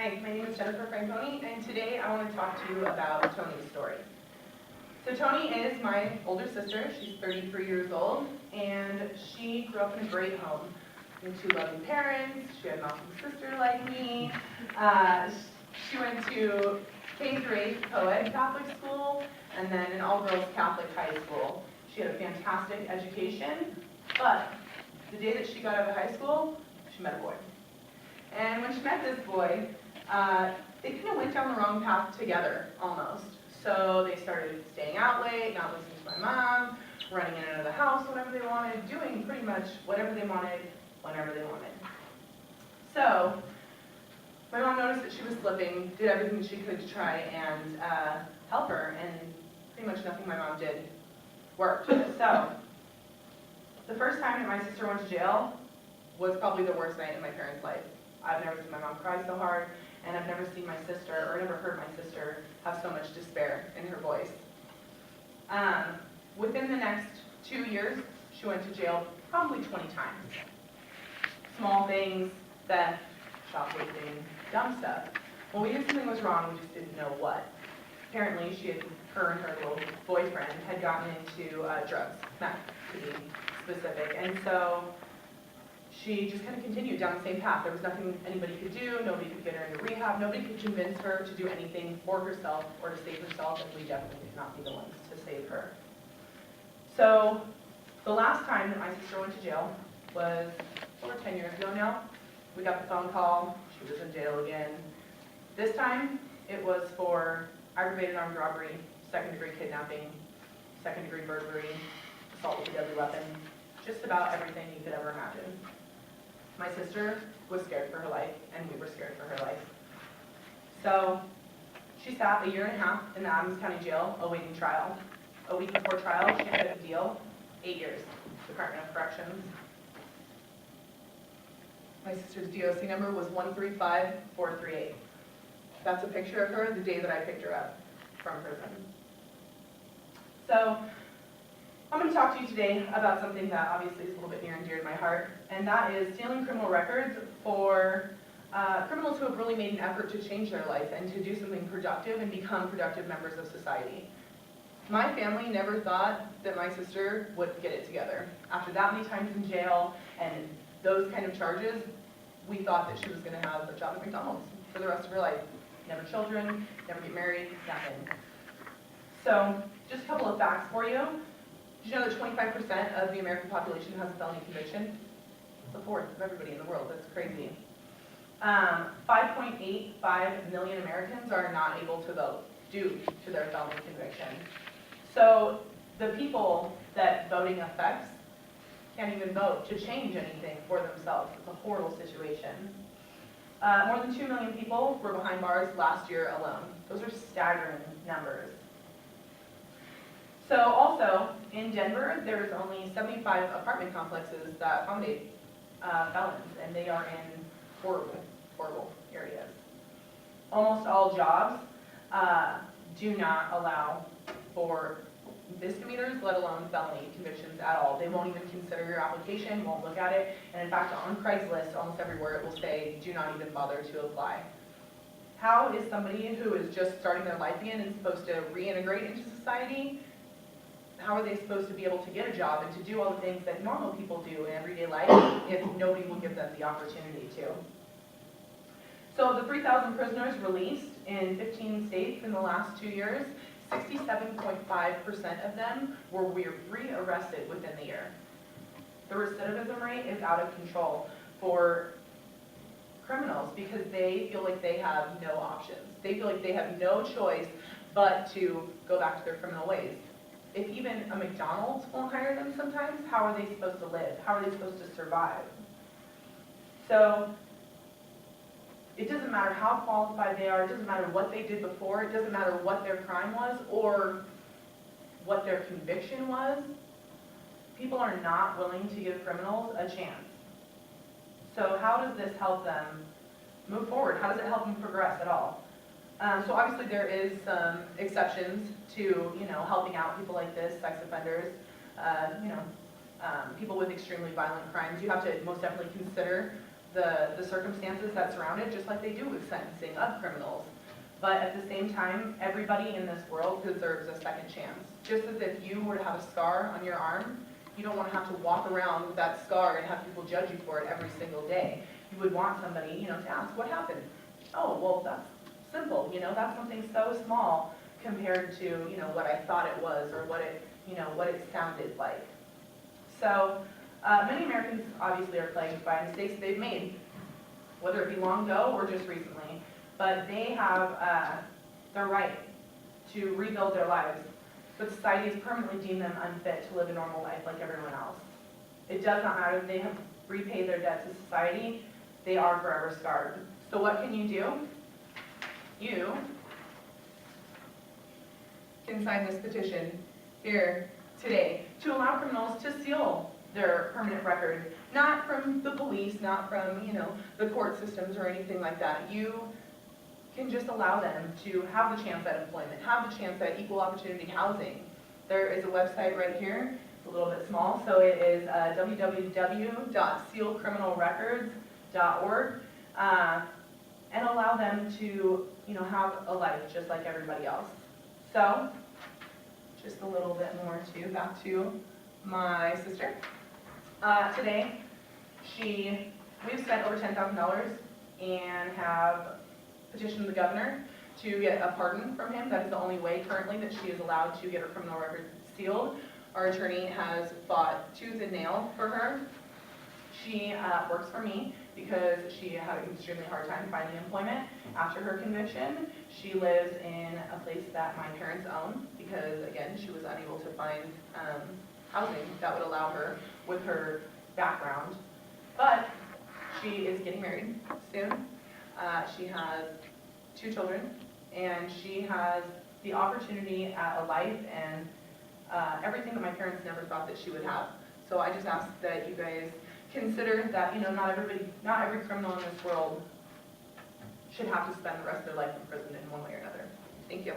Hi, my name is Jennifer Franconi, and today I want to talk to you about Tony's story. So Tony is my older sister. She's 33 years old, and she grew up in a great home. And two loving parents. She had an awesome sister like me. She went to K-8 co-ed Catholic school, and then an all-girls Catholic high school. She had a fantastic education, but the day that she got out of high school, she met a boy. And when she met this boy, they kind of went down the wrong path together, almost. So they started staying out late, not listening to my mom, running in and out of the house whenever they wanted, doing pretty much whatever they wanted, whenever they wanted. So my mom noticed that she was slipping, did everything she could to try and help her, and pretty much nothing my mom did worked. So the first time that my sister went to jail was probably the worst night in my parents' life. I've never seen my mom cry so hard, and I've never seen my sister, or never heard my sister have so much despair in her voice. Within the next 2 years, she went to jail probably 20 times. Small things, theft, shoplifting, dumb stuff. Well, we knew something was wrong, we just didn't know what. Apparently, her and her little boyfriend had gotten into drugs, meth, to be specific, and so she just kind of continued down the same path. There was nothing anybody could do, nobody could get her into rehab, nobody could convince her to do anything for herself or to save herself, and we definitely could not be the ones to save her. So the last time that my sister went to jail was over 10 years ago now. We got the phone call, she was in jail again. This time, it was for aggravated armed robbery, second-degree kidnapping, second-degree burglary, assault with a deadly weapon, just about everything you could ever imagine. My sister was scared for her life, and we were scared for her life. So she sat 1.5 years in the Adams County Jail awaiting trial. A week before trial, she had a deal, 8 years, Department of Corrections. My sister's DOC number was 135438. That's a picture of her the day that I picked her up from prison. So I'm going to talk to you today about something that obviously is a little bit near and dear to my heart, and that is stealing criminal records for criminals who have really made an effort to change their life and to do something productive and become productive members of society. My family never thought that my sister would get it together. After that many times in jail and those kind of charges, we thought that she was going to have a job at McDonald's for the rest of her life. Never children, never get married, nothing. So just a couple of facts for you. Did you know that 25% of the American population has a felony conviction? It's a fourth of everybody in the world. That's crazy. 5.85 million Americans are not able to vote due to their felony conviction. So the people that voting affects can't even vote to change anything for themselves. It's a horrible situation. More than 2 million people were behind bars last year alone. Those are staggering numbers. So also, in Denver, there's only 75 apartment complexes that accommodate felons, and they are in horrible, horrible areas. Almost all jobs do not allow for misdemeanors, let alone felony convictions at all. They won't even consider your application, won't look at it, and in fact, on Craigslist, almost everywhere, it will say, do not even bother to apply. How is somebody who is just starting their life again and supposed to reintegrate into society, how are they supposed to be able to get a job and to do all the things that normal people do in everyday life if nobody will give them the opportunity to? So the 3,000 prisoners released in 15 states in the last 2 years, 67.5% of them were re-arrested within the year. The recidivism rate is out of control for criminals because they feel like they have no options. They feel like they have no choice but to go back to their criminal ways. If even a McDonald's won't hire them sometimes, how are they supposed to live? How are they supposed to survive? So it doesn't matter how qualified they are, it doesn't matter what they did before, it doesn't matter what their crime was or what their conviction was. People are not willing to give criminals a chance. So how does this help them move forward? How does it help them progress at all? So obviously there is some exceptions to, helping out people like this, sex offenders, people with extremely violent crimes. You have to most definitely consider the circumstances that surround it, just like they do with sentencing of criminals. But at the same time, everybody in this world deserves a second chance. Just as if you were to have a scar on your arm, you don't want to have to walk around with that scar and have people judge you for it every single day. You would want somebody, to ask, what happened? Oh, well, that's simple, that's something so small compared to, what I thought it was or what it sounded like. So, many Americans obviously are plagued by mistakes they've made, whether it be long ago or just recently, but they have the right to rebuild their lives, but society has permanently deemed them unfit to live a normal life like everyone else. It does not matter if they have repaid their debt to society, they are forever scarred. So what can you do? You can sign this petition here today to allow criminals to seal their permanent record, not from the police, not from, the court systems or anything like that. You can just allow them to have the chance at employment, have the chance at equal opportunity housing. There is a website right here, it's a little bit small, so it is www.sealcriminalrecords.org, and allow them to, have a life just like everybody else. So, just a little bit more too, back to my sister. Today, we've spent over $10,000 and have petitioned the governor to get a pardon from him. That is the only way currently that she is allowed to get her criminal record sealed. Our attorney has fought tooth and nail for her. She works for me because she had an extremely hard time finding employment after her conviction. She lives in a place that my parents own because, again, she was unable to find housing that would allow her with her background. But she is getting married soon. She has 2 children, and she has the opportunity at a life and everything that my parents never thought that she would have. So I just ask that you guys consider that, not every criminal in this world should have to spend the rest of their life in prison in one way or another. Thank you.